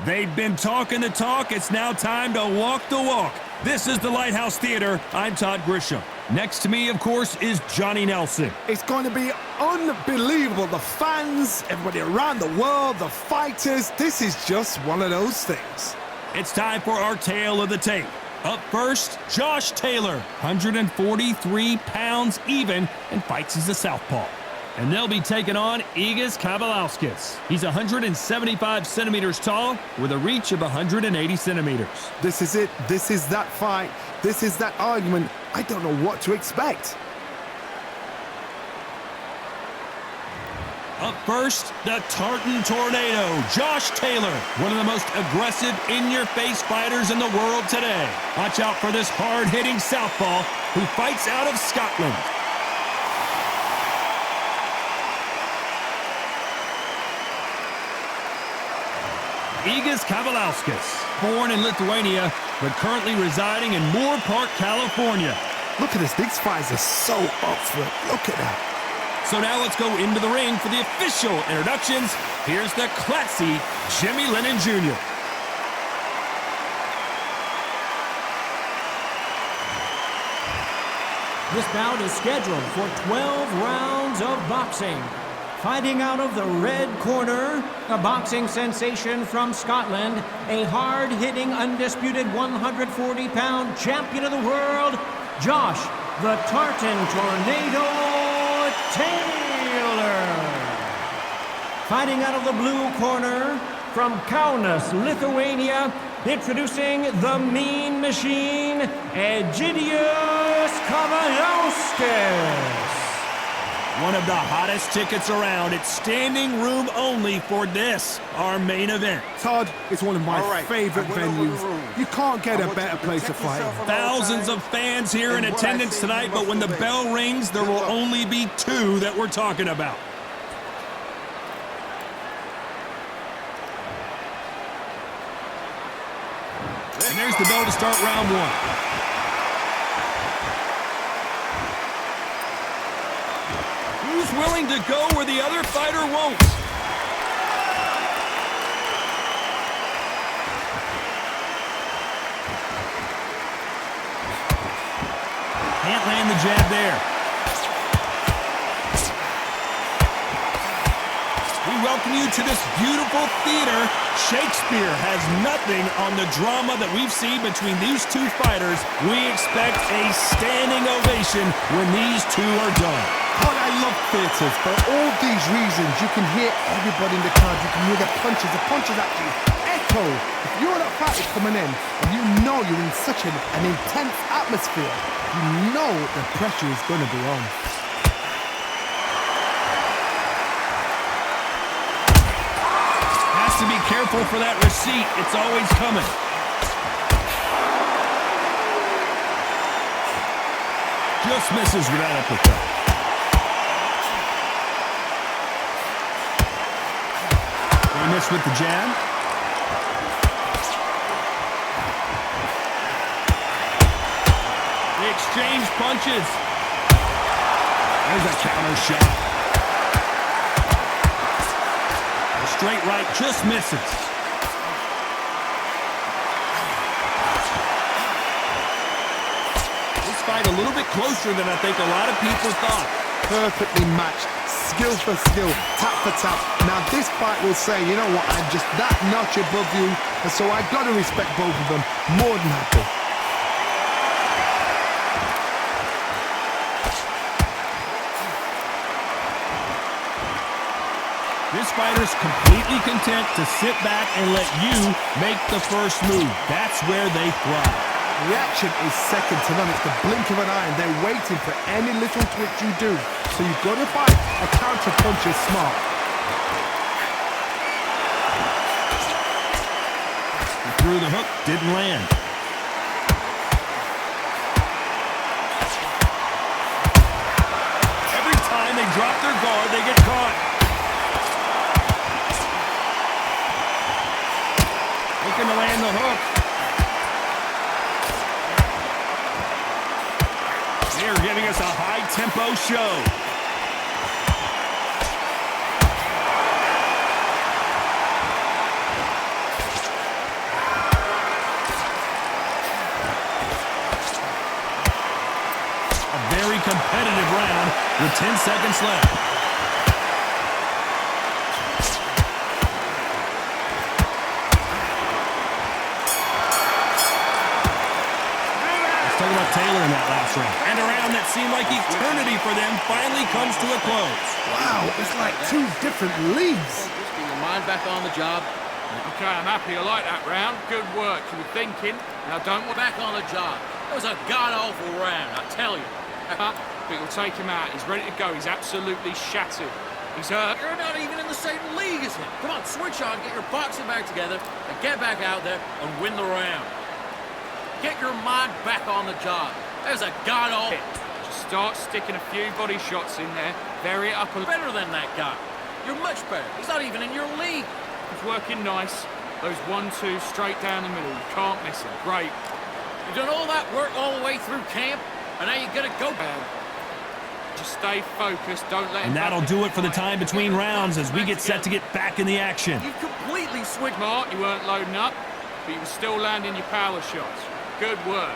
They've been talking the talk. It's now time to walk the walk. This is the Lighthouse Theater. I'm Todd Grisham. Next to me, of course, is Johnny Nelson. It's going to be unbelievable. The fans, everybody around the world, the fighters. This is just one of those things. It's time for our tale of the tape. Up first, Josh Taylor, 143 pounds even, and fights as a southpaw. And they'll be taking on Egidijus Kavaliauskas. He's 175 centimeters tall with a reach of 180 centimeters. This is it. This is that fight. This is that argument. I don't know what to expect. Up first, the Tartan Tornado, Josh Taylor, one of the most aggressive, in-your-face fighters in the world today. Watch out for this hard-hitting southpaw who fights out of Scotland. Egidijus Kavaliauskas, born in Lithuania, but currently residing in Moore Park, California. Look at this. These fights are so up for it. Look at that. So now let's go into the ring for the official introductions. Here's the classy Jimmy Lennon Jr. This bout is scheduled for 12 rounds of boxing. Fighting out of the red corner, a boxing sensation from Scotland, a hard-hitting, undisputed 140-pound champion of the world, Josh the Tartan Tornado Taylor. Fighting out of the blue corner, from Kaunas, Lithuania, introducing the Mean Machine, Egidijus Kavaliauskas. One of the hottest tickets around. It's standing room only for this, our main event. Todd, it's one of my favorite venues. You can't get a better place to fight. Thousands of fans here in attendance tonight, but when the bell rings, there will only be two that we're talking about. And there's the bell to start round one. Who's willing to go where the other fighter won't? Can't land the jab there. We welcome you to this beautiful theater. Shakespeare has nothing on the drama that we've seen between these two fighters. We expect a standing ovation when these two are done. Todd, I love theatres. For all these reasons, you can hear everybody in the crowd. You can hear the punches actually echo. If you're that fighter coming in and you know you're in such an intense atmosphere, you know the pressure is going to be on. Has to be careful for that receipt. It's always coming. Just misses with that uppercut. They miss with the jab. They exchange punches. There's a counter shot. The straight right just misses. This fight a little bit closer than I think a lot of people thought. Perfectly matched. Skill for skill, tap for tap. Now this fight will say, you know what, I'm just that notch above you, and so I got to respect both of them. More than happy. This fighter's completely content to sit back and let you make the first move. That's where they thrive. Reaction is second to none. It's the blink of an eye, and they're waiting for any little twitch you do. So you've got to fight. A counter punch is smart. He threw the hook, didn't land. Every time they drop their guard, they get caught. Looking to land the hook. They're giving us a high-tempo show. seconds left. Let's talk about Taylor in that last round. And a round that seemed like eternity for them finally comes to a close. Wow, it's like two different leagues. Just get your mind back on the job. Okay, I'm happy. I like that round. Good work. You were thinking. Now don't work Back on the job. It was a god-awful round, I tell you. but we'll take him out. He's ready to go. He's absolutely shattered. He's hurt. You're not even in the same league as him. Come on, switch on, get your boxing bag together, and get back out there and win the round. Get your mind back on the job. That was a god-awful... Just start sticking a few body shots in there. Vary it up a little. Better than that guy. You're much better. He's not even in your league. He's working nice. Those 1-2 straight down the middle. You can't miss him. Great. You've done all that work all the way through camp, and now you gotta go back. Just stay focused. Don't let him... And that'll do it for the time between rounds as we get set to get back in the action. You've completely switched. Smart. You weren't loading up, but you were still landing your power shots. Good work.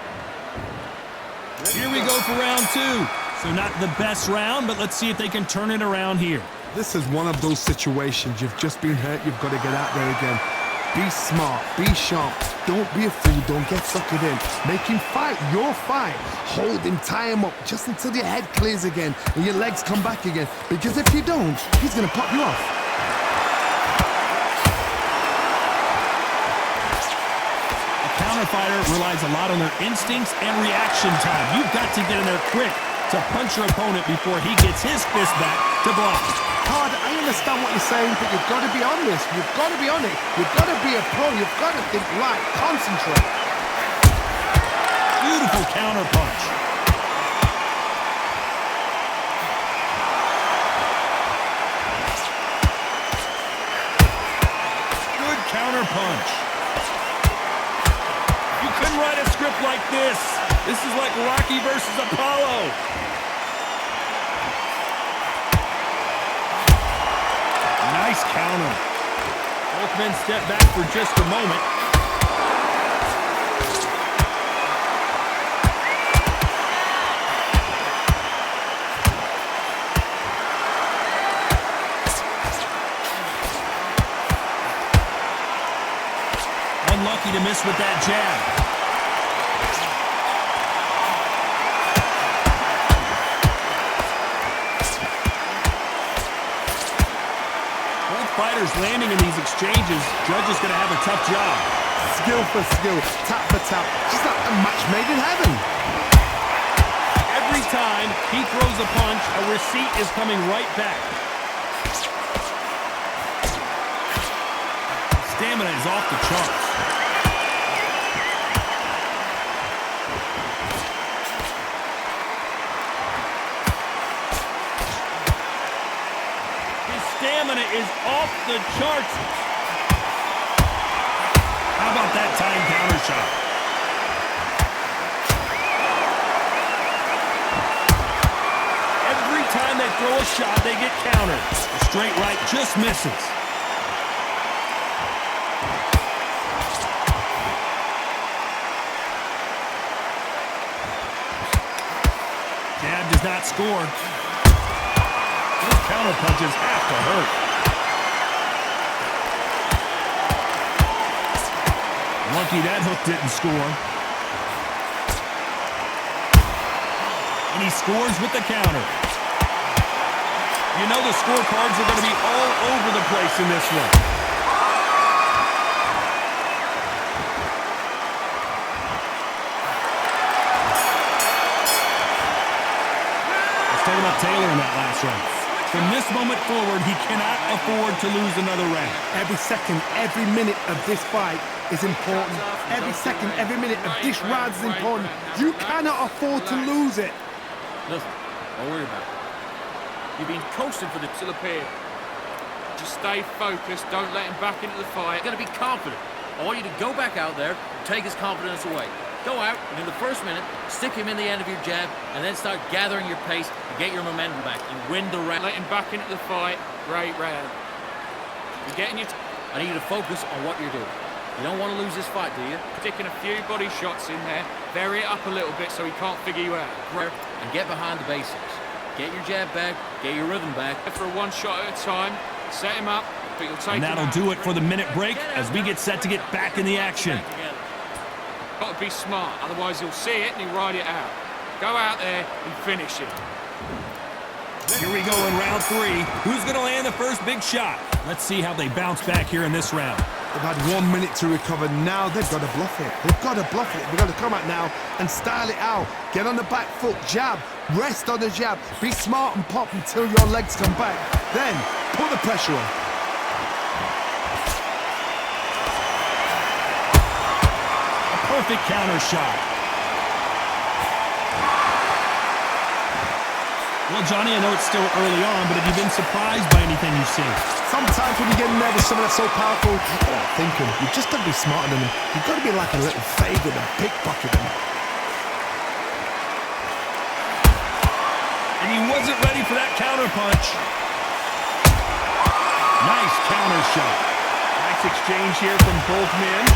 Here we go for round two. So not the best round, but let's see if they can turn it around here. This is one of those situations. You've just been hurt. You've got to get out there again. Be smart. Be sharp. Don't be a fool. Don't get suckered in. Make him fight your fight. Hold him. Tie him up just until your head clears again and your legs come back again. Because if you don't, he's going to pop you off. A counter-fighter relies a lot on their instincts and reaction time. You've got to get in there quick to punch your opponent before he gets his fist back to block. Todd, I understand what you're saying, but you've got to be on this. You've got to be on it. You've got to be a pro. You've got to think right. Concentrate. Beautiful counter punch. Good counter punch. You couldn't write a script like this. This is like Rocky versus Apollo. Nice counter. Both men step back for just a moment. Unlucky to miss with that jab. Fighters landing in these exchanges, judges going to have a tough job. Skill for skill, tap for tap. Just like a match made in heaven. Every time he throws a punch, a receipt is coming right back. Stamina is off the charts. Stamina is off the charts. How about that time counter shot? Every time they throw a shot, they get countered. The straight right just misses. Jab does not score. Those counter punches have to hurt. Lucky that hook didn't score. And he scores with the counter. You know the scorecards are going to be all over the place in this one. Let's talk about Taylor in that last round. From this moment forward, he cannot afford to lose another round. Every second, every minute of this fight is important. Every second, every minute of this round is important. You cannot afford to lose it. Listen, don't worry about it. You've been coasting for the till appear. Just stay focused. Don't let him back into the fight. You've got to be confident. I want you to go back out there and take his confidence away. Go out, and in the first minute, stick him in the end of your jab, and then start gathering your pace and get your momentum back and win the round. Let him back into the fight. Great round. You're getting your... I need you to focus on what you're doing. You don't want to lose this fight, do you? Sticking a few body shots in there. Vary it up a little bit so he can't figure you out. And get behind the basics. Get your jab back, get your rhythm back. For a one shot at a time, set him up, but you'll take And him that'll out. do it for the minute break as we get set to get back in the action. Got to be smart, otherwise he'll see it and he'll ride it out. Go out there and finish it. Here we go in round 3. Who's going to land the first big shot? Let's see how they bounce back here in this round. They've had 1 minute to recover. Now they've got to bluff it. They've got to bluff it. They've got to come out now and style it out. Get on the back foot, jab, rest on the jab. Be smart and pop until your legs come back. Then put the pressure on. A perfect counter shot. Well, Johnny, I know it's still early on, but have you been surprised by anything you've seen? Sometimes when you get nervous, someone that's so powerful, thinking, you've just got to be smarter than them. You've got to be like a little favourite and pickpocket them. And he wasn't ready for that counter punch. Nice counter shot. Nice exchange here from both men.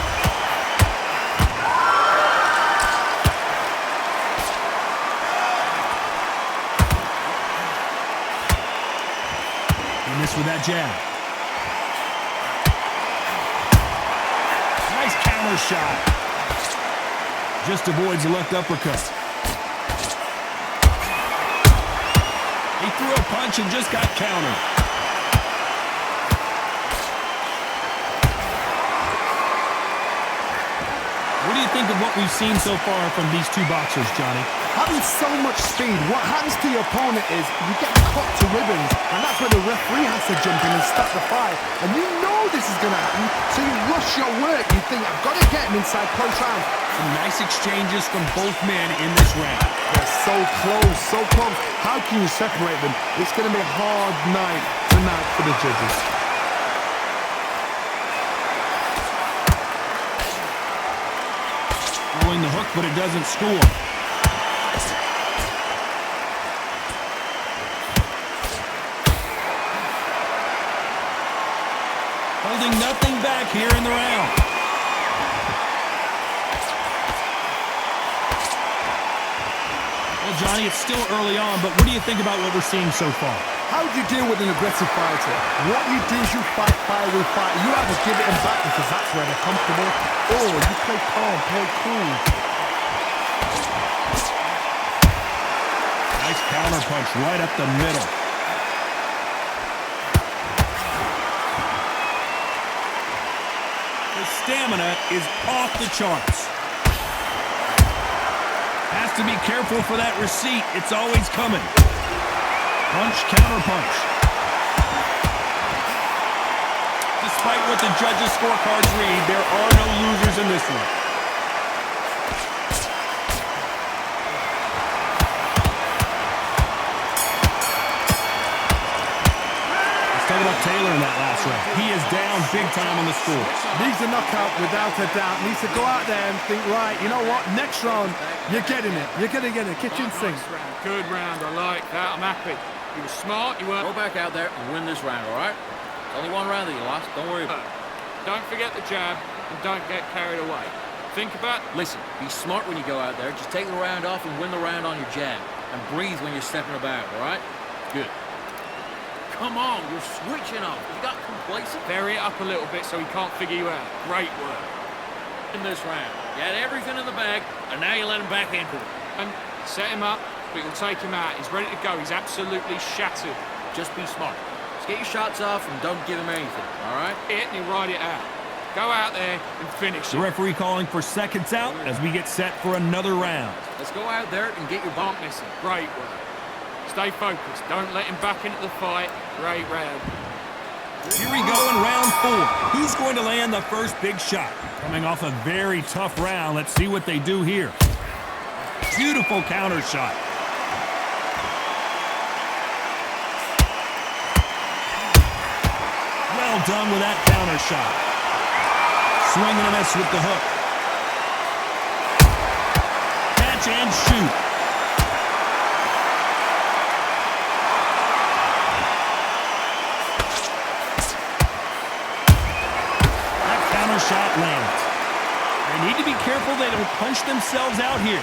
And this with that jab. Nice counter shot. Just avoids the left uppercut. He threw a punch and just got countered. What do you think of what we've seen so far from these two boxers, Johnny? Having so much speed, what happens to your opponent is you get cut to ribbons, and that's where the referee has to jump in and stop the fight. And you know this is going to happen, so you rush your work. You think, I've got to get him inside close round. Some nice exchanges from both men in this round. They're so close, so close. How can you separate them? It's going to be a hard night tonight for the judges. Throwing the hook, but it doesn't score. Holding nothing back here in the round. Well, Johnny, it's still early on, but what do you think about what we're seeing so far? How do you deal with an aggressive fighter? What you do is you fight fire with fire. You either give it them back because that's where they're comfortable, or you play calm, play cool. Nice counter punch right up the middle. His stamina is off the charts. Has to be careful for that receipt. It's always coming. Punch, counter punch. Despite what the judges' scorecards read, there are no losers in this one. Let's talk about Taylor in that last round. He is down big time on the score. Needs a knockout without a doubt. Needs to go out there and think, right, you know what? Next round, you're getting it. You're going to get it. Kitchen sink. Nice round. Good round. I like that. I'm happy. You were smart. You weren't. Go back out there and win this round, all right? It's only one round that you lost. Don't worry about it. Don't forget the jab and don't get carried away. Think about. Listen, be smart when you go out there. Just take the round off and win the round on your jab. And breathe when you're stepping about, all right? Good. Come on, you're switching off. You got complacent. Vary it up a little bit so he can't figure you out. Great work. In this round, you had everything in the bag, and now you let him back into it. And set him up, but you'll take him out. He's ready to go. He's absolutely shattered. Just be smart. Just get your shots off and don't give him anything, all right? Hit and he'll ride it out. Go out there and finish The it. referee calling for seconds out as we get set for another round. Let's go out there and get your bump. Aren't missing. Great work. Stay focused. Don't let him back into the fight. Great round. Here we go in round 4. Who's going to land the first big shot? Coming off a very tough round. Let's see what they do here. Beautiful counter shot. Well done with that counter shot. Swing and a miss with the hook. Catch and shoot. Shot lands. They need to be careful they don't punch themselves out here.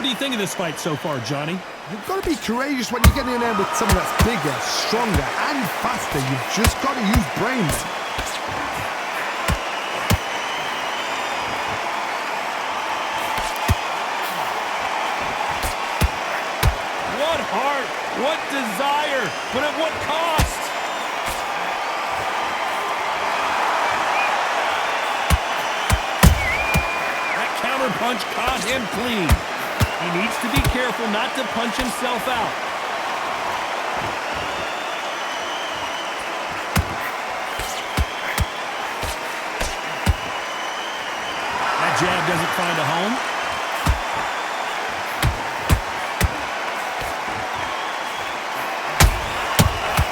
What do you think of this fight so far, Johnny? You've got to be courageous when you get in there with someone that's bigger, stronger, and faster. You've just got to use brains. What heart, what desire, but at what cost? That counter punch caught him clean. He needs to be careful not to punch himself out. That jab doesn't find a home.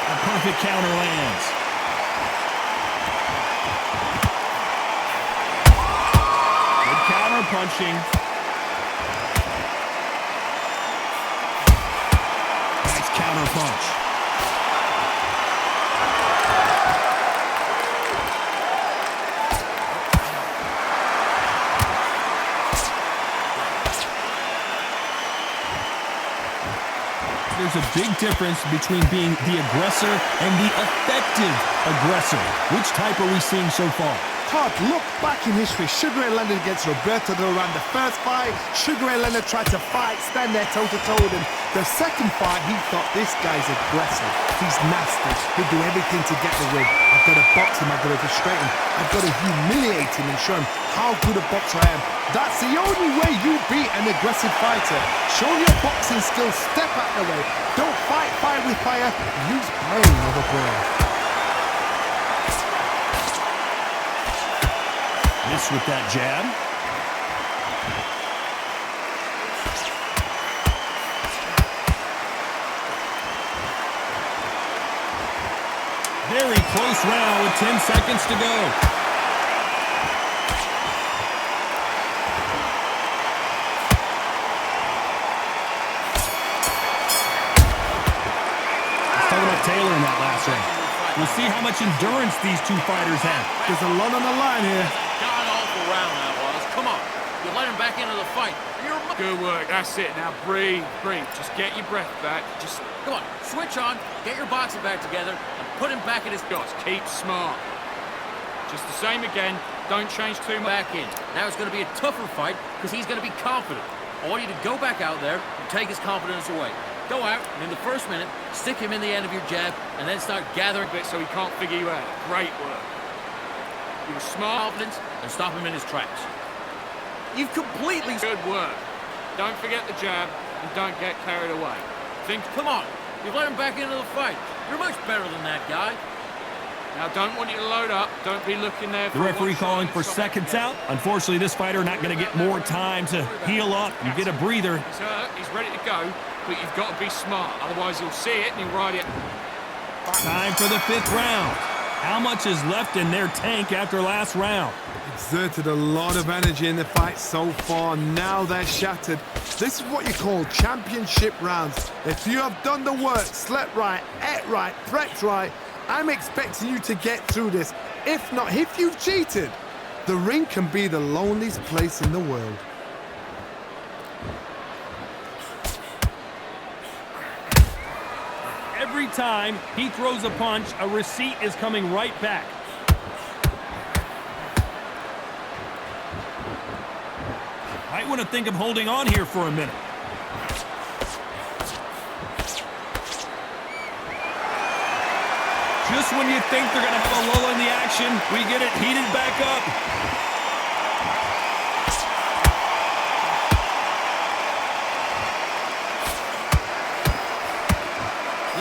A perfect counter lands. Good counter punching. Counter punch. There's a big difference between being the aggressor and the effective aggressor. Which type are we seeing so far? Todd, look back in history. Sugar Ray Leonard against Roberto Duran. The first fight, Sugar Ray Leonard tried to fight, stand there toe-to-toe with him. The second fight, he thought, this guy's aggressive. He's nasty. He'll do everything to get the win. I've got to box him. I've got to frustrate him. I've got to humiliate him and show him how good a boxer I am. That's the only way you beat an aggressive fighter. Show your boxing skills. Step out the way. Don't fight fire with fire. Use brain over brain. Miss with that jab. Very close round with 10 seconds to go. Let's talk about Taylor in that last round. We'll see how much endurance these two fighters have. There's a lot on the line here. God-awful round that was. Come on. You let him back into the fight. Good work. That's it. Now breathe, breathe. Just get your breath back. Just Come on. Switch on. Get your boxing back together and put him back in his guts. keep smart. Just the same again. Don't change too much. Back in. Now it's going to be a tougher fight because he's going to be confident. I want you to go back out there and take his confidence away. Go out, and in the first minute, stick him in the end of your jab, and then start gathering A bit so he can't figure you out. Great work. You were smart. confidence and stop him in his tracks. You've completely... Good work. Don't forget the jab and don't get carried away. Think. Come on. You've let him back into the fight. You're much better than that guy. Now, don't want you to load up. Don't be looking there. The referee calling for seconds out. Unfortunately, this fighter not going to get more time to heal up and get a breather. He's hurt. He's ready to go. But you've got to be smart. Otherwise, he'll see it and he'll ride it. Time for the 5th round. How much is left in their tank after last round? Exerted a lot of energy in the fight so far. Now they're shattered. This is what you call championship rounds. If you have done the work, slept right, ate right, prepped right, I'm expecting you to get through this. If not, if you've cheated, the ring can be the loneliest place in the world. Every time he throws a punch, a receipt is coming right back. Might want to think of holding on here for a minute. Just when you think they're going to have a lull in the action, we get it heated back up.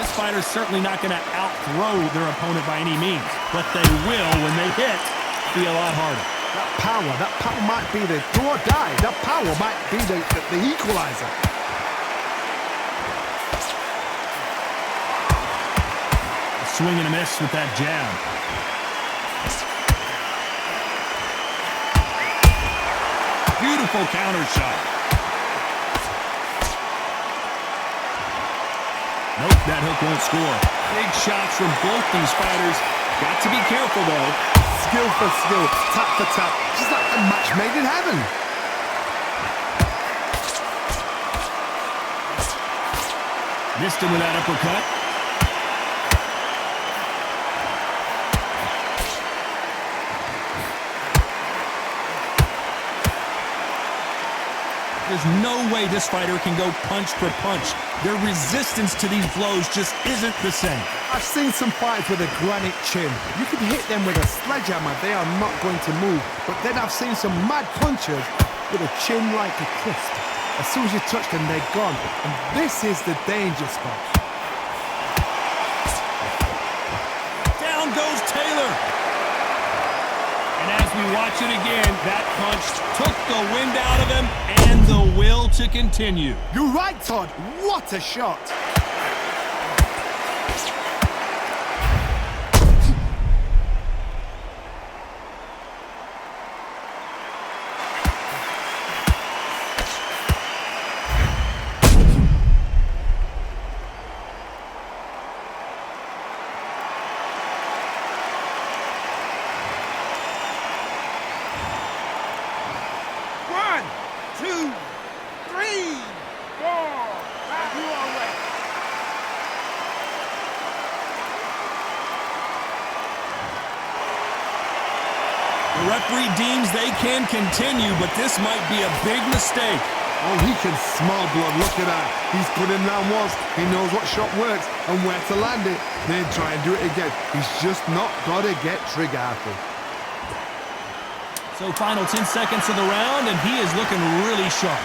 This fighter's certainly not going to out-throw their opponent by any means, but they will, when they hit, be a lot harder. That power might be the do or die. That power might be the equalizer. Swing and a miss with that jab. Beautiful counter shot. Nope, that hook won't score. Big shots from both these fighters. Got to be careful, though. Skill for skill, tap for tap. Just like a match made in heaven. Missed him with that uppercut. There's no way this fighter can go punch for punch. Their resistance to these blows just isn't the same. I've seen some fighters with a granite chin. You can hit them with a sledgehammer, they are not going to move. But then I've seen some mad punchers with a chin like a crisp. As soon as you touch them, they're gone. And this is the danger spot. Down goes Taylor. And as we watch it again, that punch took the wind out of him and the will to continue. You're right, Todd. What a shot. The referee deems they can continue, but this might be a big mistake. Oh, he can smell blood. Look at that. He's put in round once. He knows what shot works and where to land it. Then try and do it again. He's just not got to get trigger happy. So final 10 seconds of the round, and he is looking really sharp.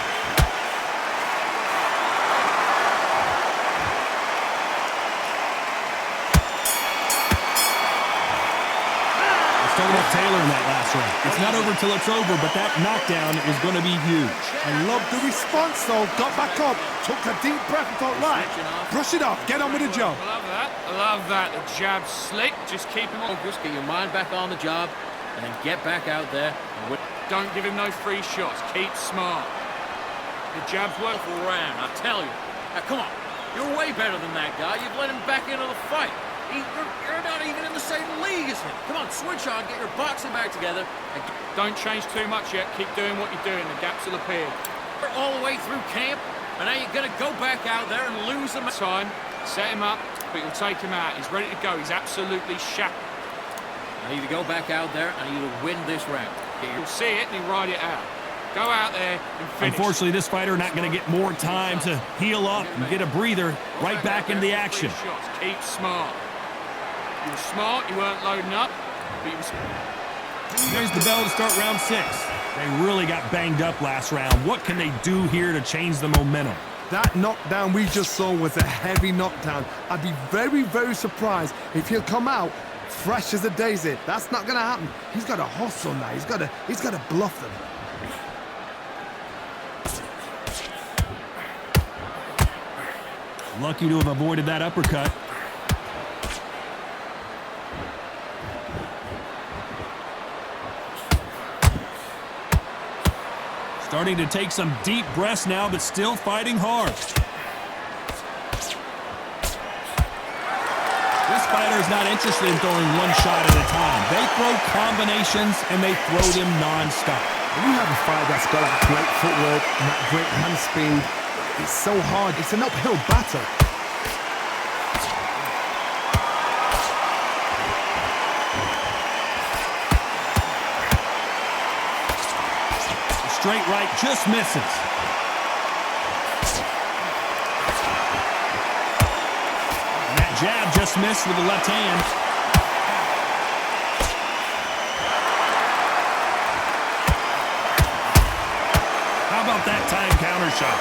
Starting with Taylor in that last round. It's not over till it's over, but that knockdown is going to be huge. I love the response, though. Got back up, took a deep breath and thought, right, brush it off, get on with the job. I love that. I love that. The jab's slick. Just keep him on. Just get your mind back on the job and then get back out there. And Don't give him no free shots. Keep smart. The jab's work. full round, I tell you. Now, come on. You're way better than that guy. You've let him back into the fight. You're not even in the same league as him. Come on, switch on, get your boxing back together. And Don't change too much yet. Keep doing what you're doing. The gaps will appear. you're all the way through camp, and now you're going to go back out there and lose him. Time. Set him up, but you'll take him out. He's ready to go. He's absolutely shackled. I need to go back out there, and I need to win this round. You'll see it and he'll ride it out. Go out there and finish. Unfortunately, this fighter not going to get more time to heal up and get a breather. Right back into the action. Keep smart. You were smart, you weren't loading up, but you were... There's the bell to start round 6. They really got banged up last round. What can they do here to change the momentum? That knockdown we just saw was a heavy knockdown. I'd be very, very surprised if he'll come out fresh as a daisy. That's not going to happen. He's got to hustle now. He's got to bluff them. Lucky to have avoided that uppercut. Starting to take some deep breaths now, but still fighting hard. This fighter is not interested in throwing one shot at a time. They throw combinations, and they throw them non-stop. When you have a fighter that's got that great footwork and that great hand speed, it's so hard. It's an uphill battle. Straight right just misses. And that jab just missed with the left hand. How about that time counter shot?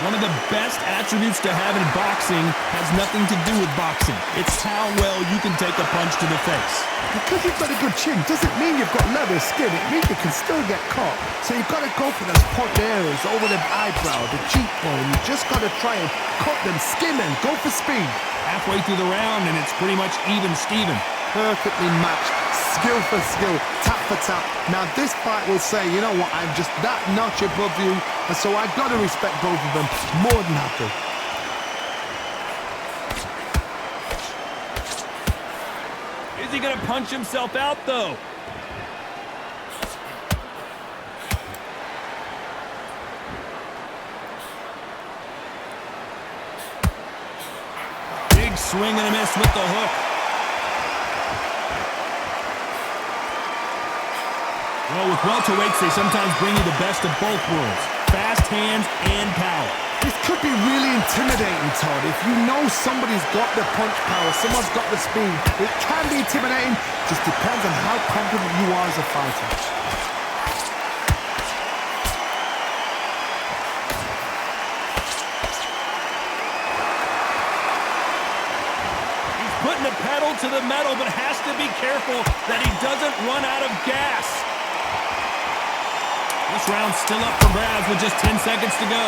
One of the best attributes to have in boxing has nothing to do with boxing. It's how well you can take a punch to the face. Because you've got a good chin doesn't mean you've got leather skin. It means you can still get caught. So you've got to go for those point areas over the eyebrow, the cheekbone. You just got to try and cut them, skim them, go for speed. Halfway through the round, and it's pretty much even Steven. Perfectly matched, skill for skill, tap for tap. Now this fight will say, you know what, I'm just that notch above you, and so I've got to respect both of them more than happy. Is he going to punch himself out, though? Big swing and a miss with the hook. Well, with welterweights, they sometimes bring you the best of both worlds. Fast hands and power. This could be really intimidating, Todd. If you know somebody's got the punch power, someone's got the speed, it can be intimidating. Just depends on how confident you are as a fighter. He's putting the pedal to the metal, but has to be careful that he doesn't run out of gas. This round's still up for grabs with just 10 seconds to go.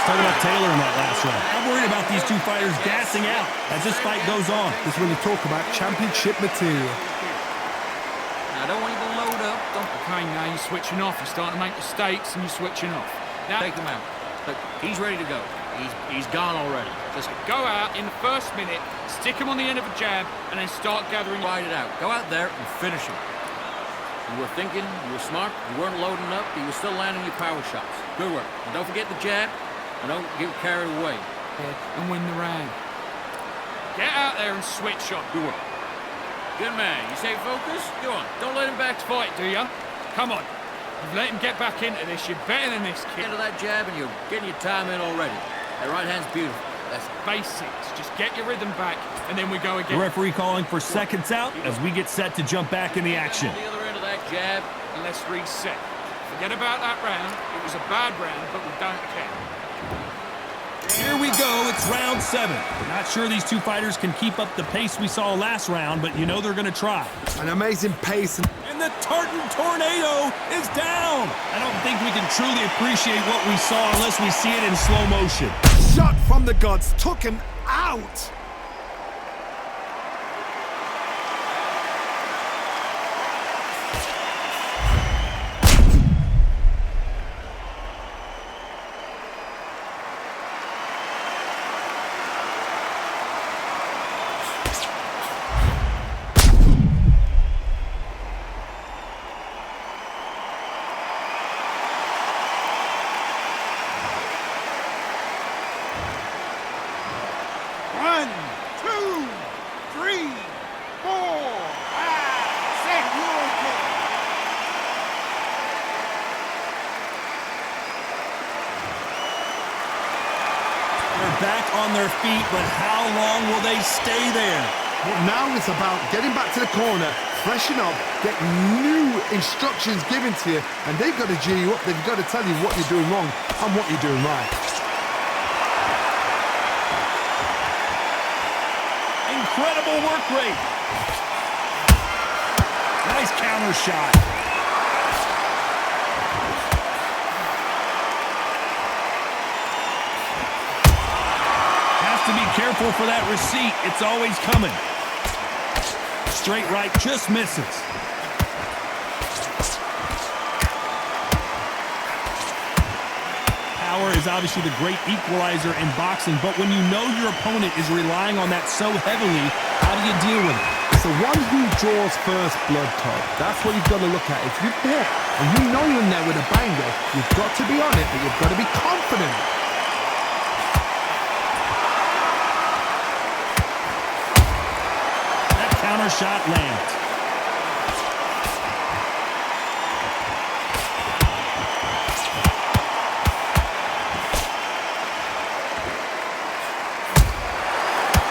Talking about Taylor in that last round. I'm worried about these two fighters gassing out as this fight goes on. This is when you talk about championship material. Now, I don't want you to load up. Don't Okay, now you're switching off. You're starting to make mistakes and you're switching off. Now, take him out. Look, he's ready to go. He's gone already. Just go out in the first minute, stick him on the end of a jab, and then start gathering. ride it out. Go out there and finish him. You were thinking, you were smart, you weren't loading up, but you were still landing your power shots. Good work. And don't forget the jab, and don't get carried away. And win the round. Get out there and switch off. Good work. Good man. You stay focused? Go on. Don't let him back to Fight, do ya? Come on. You've let him get back into this. You're better than this kid. into that jab, and you're getting your time in already. That right hand's beautiful. That's Basics. Just get your rhythm back, and then we go The again. referee calling for seconds out as we get set to jump back in the action. on the other end of that jab. And let's reset. Forget about that round. It was a bad round, but we don't care. Here we go, it's round 7. Not sure these two fighters can keep up the pace we saw last round, but you know they're going to try. An amazing pace. And the Tartan Tornado is down. I don't think we can truly appreciate what we saw unless we see it in slow motion. Shot from the gods. Took him out. Back on their feet, but how long will they stay there? But now it's about getting back to the corner, freshen up, get new instructions given to you, and they've got to G you up. They've got to tell you what you're doing wrong and what you're doing right. Incredible work rate. Nice counter shot. To be careful for that receipt. It's always coming. Straight right just misses. Power is obviously the great equalizer in boxing, but when you know your opponent is relying on that so heavily, how do you deal with it? It's the one who draws first blood, Todd. That's what you've got to look at. If you're there and you know you're in there with a banger, you've got to be on it, but you've got to be confident. Counter shot lands.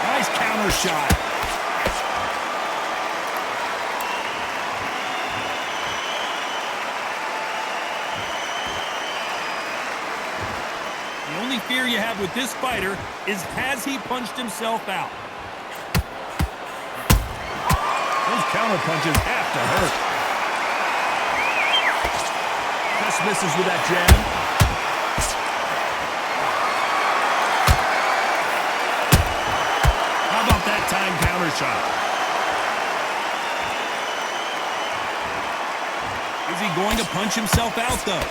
Nice counter shot. The only fear you have with this fighter is, has he punched himself out? Those counter punches have to hurt. Just misses with that jab. How about that time counter shot? Is he going to punch himself out, though?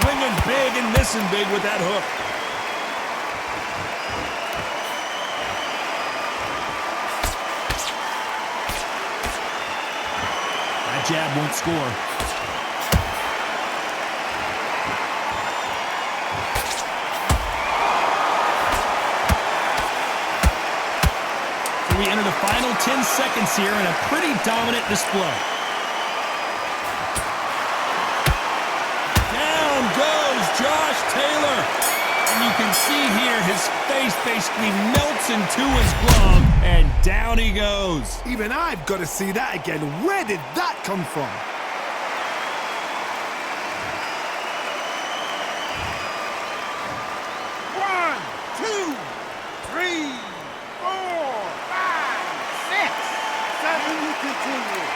Swinging big and missing big with that hook. jab won't score. So we enter the final 10 seconds here in a pretty dominant display. Down goes Josh Taylor. And you can see here his face basically melts into his glove, and down he goes. Even I've got to see that again. Where did that come from? One, two, three, four, five, six, seven. You continue.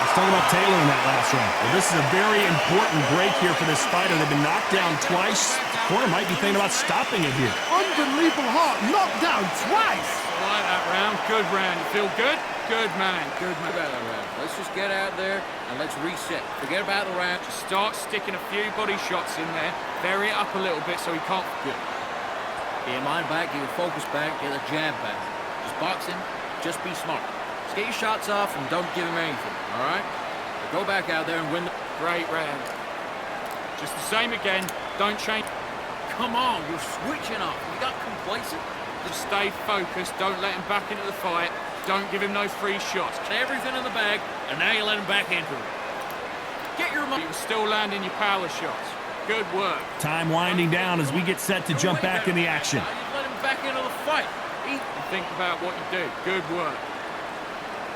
Talking about Taylor in that last round. Well, this is a very important break here for this fighter. They've been knocked down twice. The corner might be thinking about stopping it here. Unbelievable heart, knocked down twice. I like that round. Good round. You feel good? Good man. Good man. Forget about that round. Let's just get out there and let's reset. Forget about the round. Just start sticking a few body shots in there. Vary it up a little bit so he can't. Good. Get your mind back, get your focus back, get the jab back. Just boxing, just be smart. Just get your shots off and don't give him anything, all right? Go back out there and win the... Great round. Just the same again. Don't change. Come on, you're switching off. You got complacent? Just stay focused. Don't let him back into the fight. Don't give him no free shots. Everything in the bag, and now you let him back into it. Get your money. You're still landing your power shots. Good work. Time winding down as we get set to jump back in the action. Now you let him back into the fight. And think about what you do. Good work.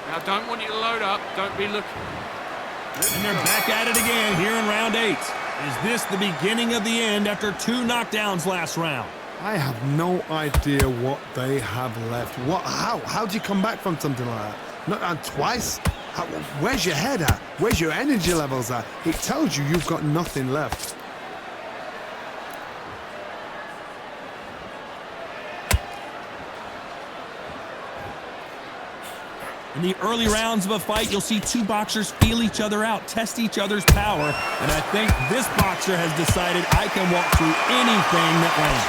Now, don't want you to load up. Don't be looking. And they're back at it again here in round 8. Is this the beginning of the end after 2 knockdowns last round? I have no idea what they have left. How do you come back from something like that? Not down twice? Where's your head at? Where's your energy levels at? It tells you you've got nothing left. In the early rounds of a fight, you'll see 2 boxers feel each other out, test each other's power, and I think this boxer has decided I can walk through anything that lands.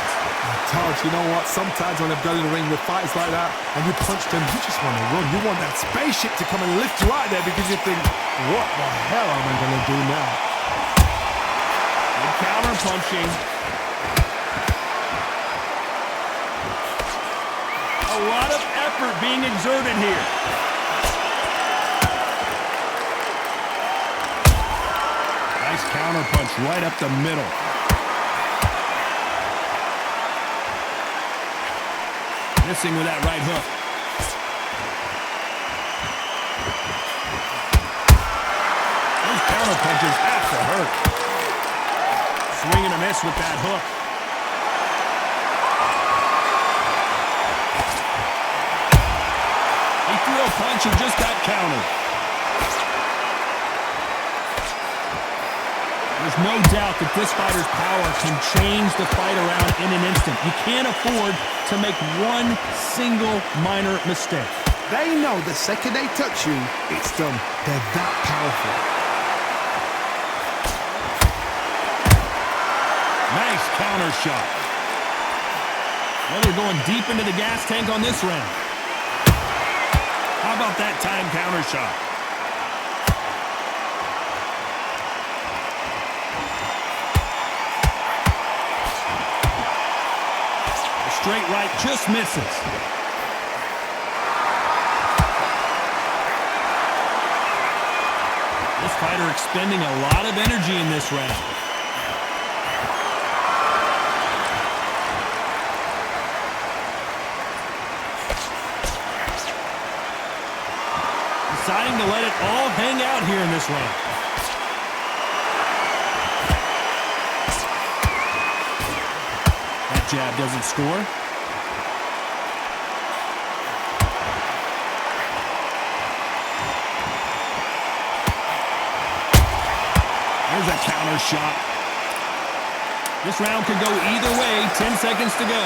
Taj, you know what? Sometimes when I've got in the ring with fights like that, and you punch them, you just want to run. You want that spaceship to come and lift you out there because you think, what the hell am I going to do now? Good counter punching. A lot of effort being exerted here. Nice counter punch right up the middle. Missing with that right hook. Those counter punches have to hurt. Swing and a miss with that hook. He threw a punch and just got countered. There's no doubt that this fighter's power can change the fight around in an instant. You can't afford to make one single minor mistake. They know the second they touch you, it's done. They're that powerful. Nice counter shot. Well, they're going deep into the gas tank on this round. How about that time counter shot? Straight right just misses. This fighter expending a lot of energy in this round. Deciding to let it all hang out here in this round. That jab doesn't score. There's a counter shot. This round could go either way. 10 seconds to go.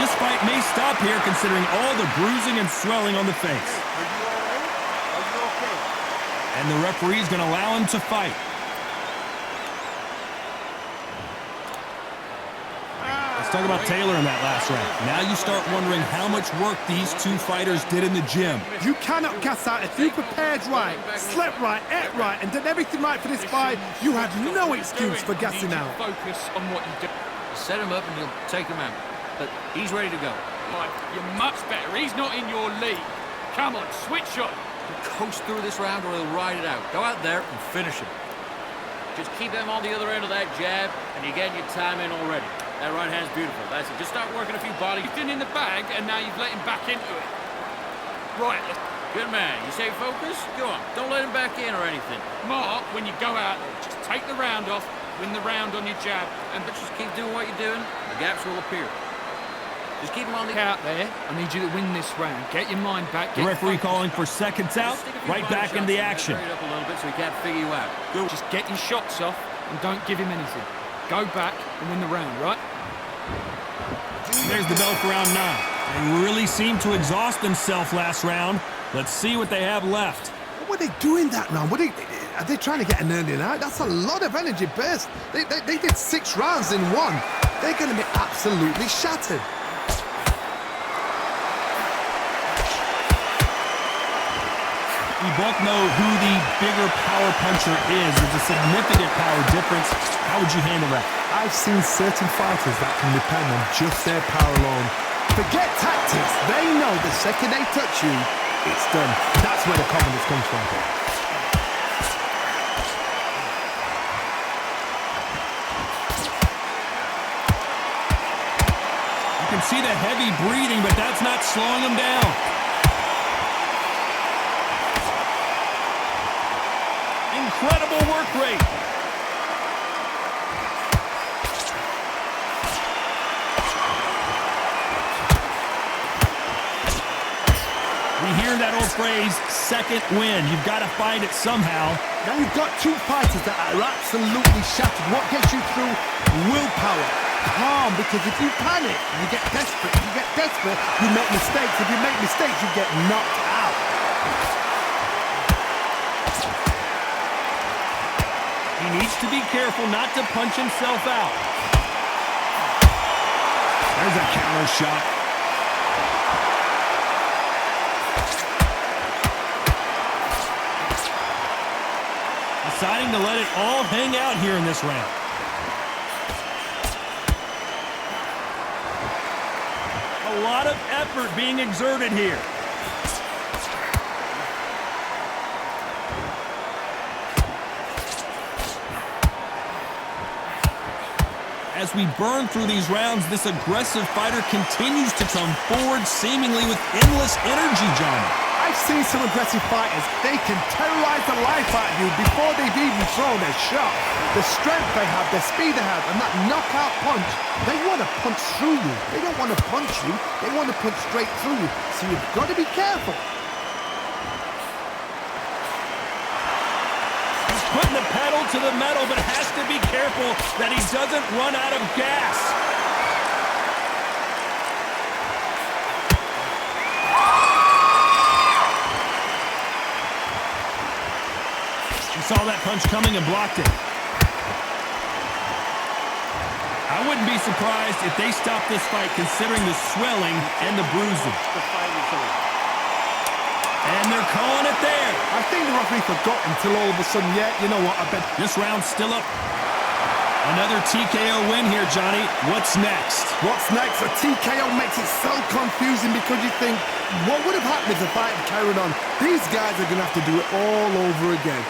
This fight may stop here considering all the bruising and swelling on the face. Are you all right? Are you okay? And the referee's going to allow him to fight. Let's talk about Taylor in that last round. Now you start wondering how much work these two fighters did in the gym. You cannot gas out. If you prepared right, slept right, ate right, and did everything right for this fight, you have no excuse for gassing out. Focus on what you do. Set him up and you'll take him out. But he's ready to go. Right, you're much better. He's not in your league. Come on, switch on. Coast through this round or he'll ride it out. Go out there and finish him. Just keep him on the other end of that jab, and you're getting your time in already. That right hand's beautiful. That's it. Just start working a few bodies. You've been in the bag, and now you've let him back into it. Right, good man. You say focus? Go on. Don't let him back in or anything. Mark, when you go out there, just take the round off, win the round on your jab, and But just keep doing what you're doing. The gaps will appear. Just keep him on the out there. I need you to win this round. Get your mind back. The referee calling for seconds out, right back into the action. Hurry it up a little bit so he can't figure you out. Good. Just get your shots off and don't give him anything. Go back and win the round, right? There's the bell for round 9. They really seemed to exhaust themselves last round. Let's see what they have left. What were they doing that round? Are they trying to get an early night? That's a lot of energy burst. They did 6 rounds in one. They're going to be absolutely shattered. We both know who the bigger power puncher is. There's a significant power difference. How would you handle that? I've seen certain fighters that can depend on just their power alone. Forget tactics. They know the second they touch you, it's done. That's where the confidence comes from. You can see the heavy breathing, but that's not slowing him down. Incredible work rate. We hear that old phrase, second win. You've got to find it somehow. Now you've got 2 fighters that are absolutely shattered. What gets you through? Willpower. Calm, because if you panic, you get desperate. If you get desperate, you make mistakes. If you make mistakes, you get knocked out. He needs to be careful not to punch himself out. There's a counter shot. Deciding to let it all hang out here in this round. A lot of effort being exerted here. As we burn through these rounds, this aggressive fighter continues to come forward, seemingly with endless energy, Johnny. I've seen some aggressive fighters. They can terrorize the life out of you before they've even thrown a shot. The strength they have, the speed they have, and that knockout punch, they want to punch through you. They don't want to punch you. They want to punch straight through you. So you've got to be careful. Putting the pedal to the metal, but has to be careful that he doesn't run out of gas. He saw that punch coming and blocked it. I wouldn't be surprised if they stopped this fight considering the swelling and the bruising. And they're calling it there. I think the referee forgot until all of a sudden, yeah, you know what, I bet. This round's still up. Another TKO win here, Johnny. What's next? What's next? A TKO makes it so confusing because you think, what would have happened if the fight had carried on? These guys are going to have to do it all over again.